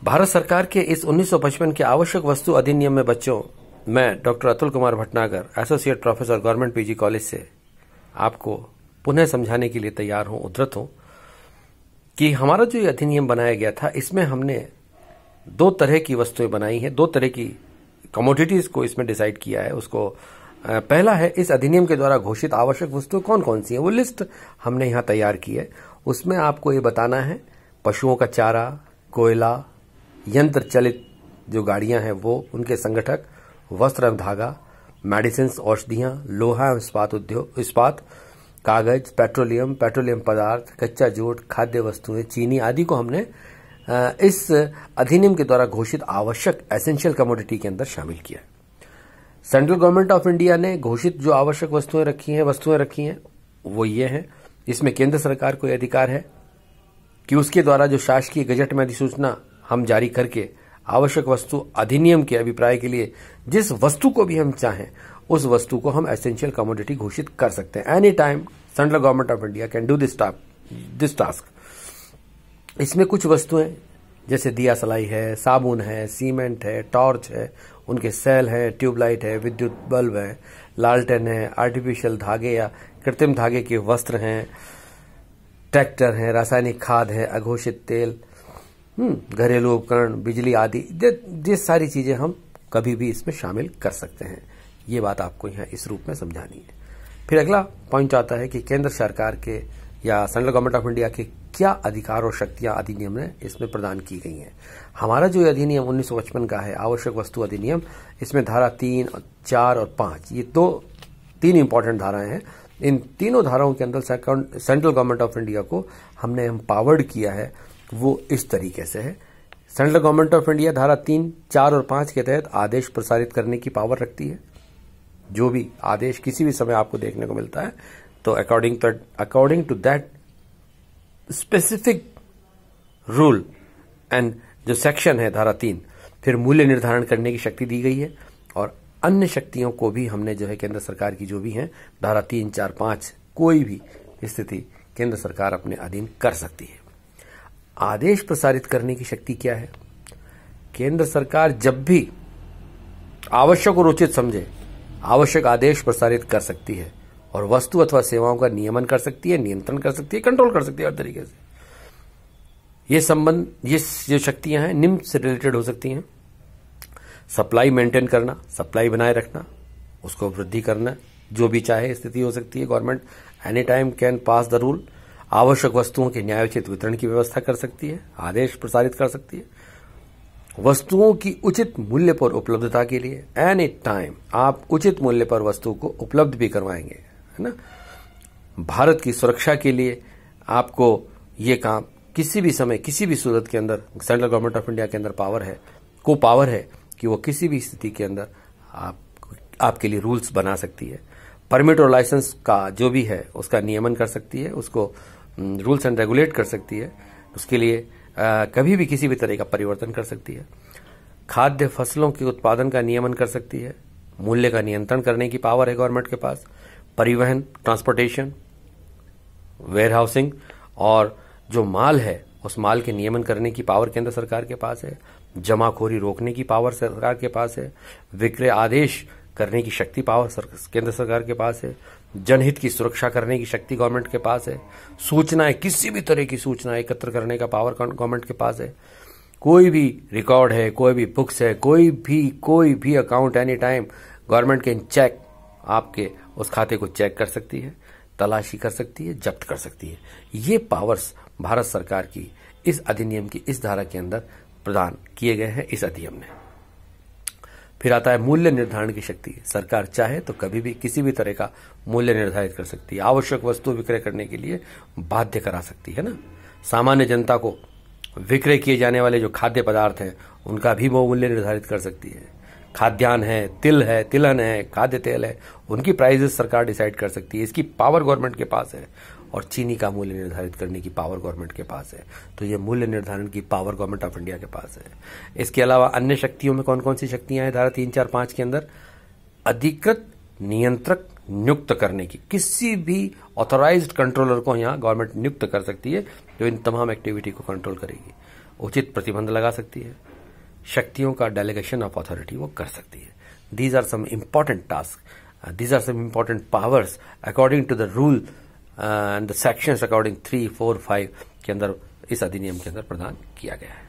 भारत सरकार के इस 1955 के आवश्यक वस्तु अधिनियम में बच्चों, मैं doctor Atul Kumar Bhatnagar, associate professor government PG college से आपको पुनः समझाने के लिए तैयार हूं, उद्धृत हूं कि हमारा जो ये अधिनियम बनाया गया था, इसमें हमने दो तरह की वस्तुएं बनाई हैं, दो तरह की कमोडिटीज को इसमें डिसाइड किया है। उसको पहला है, इस अधिनियम के द्वारा घोषित आवश्यक वस्तुएं कौन कौन सी हैं, वो लिस्ट हमने यहां तैयार की है। उसमें आपको ये बताना है, पशुओं का चारा, कोयला, यंत्र चलित जो गाड़ियां हैं वो, उनके संगठक, वस्त्र एवं धागा, मेडिसिन औषधियां, लोहा एवं इस्पात, कागज, पेट्रोलियम पदार्थ, कच्चा जूट, खाद्य वस्तुएं, चीनी आदि को हमने इस अधिनियम के द्वारा घोषित आवश्यक एसेंशियल कमोडिटी के अंदर शामिल किया। सेंट्रल गवर्नमेंट ऑफ इंडिया ने घोषित जो आवश्यक वस्तुएं रखी हैं वो ये हैं। इसमें केंद्र सरकार को यह अधिकार है कि उसके द्वारा जो शासकीय गजट में अधिसूचना हम जारी करके आवश्यक वस्तु अधिनियम के अभिप्राय के लिए जिस वस्तु को भी हम चाहें उस वस्तु को हम एसेंशियल कमोडिटी घोषित कर सकते हैं। Any time central government of India can do this task. इसमें कुछ वस्तुएं जैसे दिया सलाई है, साबुन है, सीमेंट है, टॉर्च है, उनके सेल है, ट्यूबलाइट है, विद्युत बल्ब है, लालटेन है, आर्टिफिशियल धागे या कृत्रिम धागे के वस्त्र हैं, ट्रैक्टर है, रासायनिक खाद है, अघोषित तेल, घरेलू उपकरण, बिजली आदि, ये सारी चीजें हम कभी भी इसमें शामिल कर सकते हैं। ये बात आपको यहाँ इस रूप में समझानी है। फिर अगला पॉइंट आता है कि केंद्र सरकार के या सेंट्रल गवर्नमेंट ऑफ इंडिया के क्या अधिकार और शक्तियां अधिनियम में इसमें प्रदान की गई हैं। हमारा जो अधिनियम 1955 का है, आवश्यक वस्तु अधिनियम, इसमें धारा 3, 4 और 5, ये तीन इंपॉर्टेंट धाराएं हैं। इन तीनों धाराओं के अंदर सेंट्रल गवर्नमेंट ऑफ इंडिया को हमने एम्पावर्ड किया है, वो इस तरीके से है। सेंट्रल गवर्नमेंट ऑफ इंडिया धारा 3, 4 और 5 के तहत आदेश प्रसारित करने की पावर रखती है। जो भी आदेश किसी भी समय आपको देखने को मिलता है तो according to that specific rule and जो सेक्शन है धारा 3, फिर मूल्य निर्धारण करने की शक्ति दी गई है। और अन्य शक्तियों को भी हमने जो है केंद्र सरकार की जो भी है धारा 3, 4, 5, कोई भी स्थिति केंद्र सरकार अपने अधीन कर सकती है। आदेश प्रसारित करने की शक्ति क्या है? केंद्र सरकार जब भी आवश्यक और उचित समझे आवश्यक आदेश प्रसारित कर सकती है और वस्तु अथवा सेवाओं का नियमन कर सकती है, नियंत्रण कर सकती है, कंट्रोल कर सकती है हर तरीके से। ये जो शक्तियां हैं निम्न से रिलेटेड हो सकती हैं। सप्लाई मेंटेन करना, सप्लाई बनाए रखना, उसको वृद्धि करना, जो भी चाहे स्थिति हो सकती है। Government any time can pass the rule. आवश्यक वस्तुओं के न्यायोचित वितरण की व्यवस्था कर सकती है, आदेश प्रसारित कर सकती है। वस्तुओं की उचित मूल्य पर उपलब्धता के लिए एनी टाइम आप उचित मूल्य पर वस्तु को उपलब्ध भी करवाएंगे, है ना। भारत की सुरक्षा के लिए आपको ये काम किसी भी समय, किसी भी सूरत के अंदर सेंट्रल गवर्नमेंट ऑफ इंडिया के अंदर पावर है कि वो किसी भी स्थिति के अंदर आपके लिए रूल्स बना सकती है। परमिट और लाइसेंस का जो भी है उसका नियमन कर सकती है, उसको रूल्स एंड रेगुलेट कर सकती है। उसके लिए कभी भी किसी भी तरह का परिवर्तन कर सकती है। खाद्य फसलों के उत्पादन का नियमन कर सकती है। मूल्य का नियंत्रण करने की पावर है गवर्नमेंट के पास। परिवहन, ट्रांसपोर्टेशन, वेयरहाउसिंग और जो माल है उस माल के नियमन करने की पावर केंद्र सरकार के पास है। जमाखोरी रोकने की पावर सरकार के पास है। विक्रय आदेश करने की शक्ति पावर केंद्र सरकार के पास है। जनहित की सुरक्षा करने की शक्ति गवर्नमेंट के पास है। सूचनाएं, किसी भी तरह की सूचनाएं एकत्र करने का पावर गवर्नमेंट के पास है। कोई भी रिकॉर्ड है, कोई भी बुक्स है, कोई भी अकाउंट एनी टाइम गवर्नमेंट के चेक आपके उस खाते को चेक कर सकती है, तलाशी कर सकती है, जब्त कर सकती है। ये पावर्स भारत सरकार की इस अधिनियम की इस धारा के अंदर प्रदान किए गए हैं इस अधिनियम ने। फिर आता है मूल्य निर्धारण की शक्ति। सरकार चाहे तो कभी भी किसी भी तरह का मूल्य निर्धारित कर सकती है। आवश्यक वस्तु विक्रय करने के लिए बाध्य करा सकती है ना। सामान्य जनता को विक्रय किए जाने वाले जो खाद्य पदार्थ हैं उनका भी वो मूल्य निर्धारित कर सकती है। खाद्यान्न है, तिलहन है, खाद्य तेल है, उनकी प्राइसेस सरकार डिसाइड कर सकती है। इसकी पावर गवर्नमेंट के पास है। और चीनी का मूल्य निर्धारित करने की पावर गवर्नमेंट के पास है। तो ये मूल्य निर्धारण की पावर गवर्नमेंट ऑफ इंडिया के पास है। इसके अलावा अन्य शक्तियों में कौन कौन सी शक्तियां हैं धारा 3, 4, 5 के अंदर? अधिकृत नियंत्रक नियुक्त करने की, किसी भी ऑथोराइज्ड कंट्रोलर को यहां गवर्नमेंट नियुक्त कर सकती है जो इन तमाम एक्टिविटी को कंट्रोल करेगी। उचित प्रतिबंध लगा सकती है, शक्तियों का डेलीगेशन ऑफ अथॉरिटी वो कर सकती है। These are some important task, these are some important powers according to the rule and the sections according 3, 4, 5 के अंदर इस अधिनियम के अंदर प्रदान किया गया है।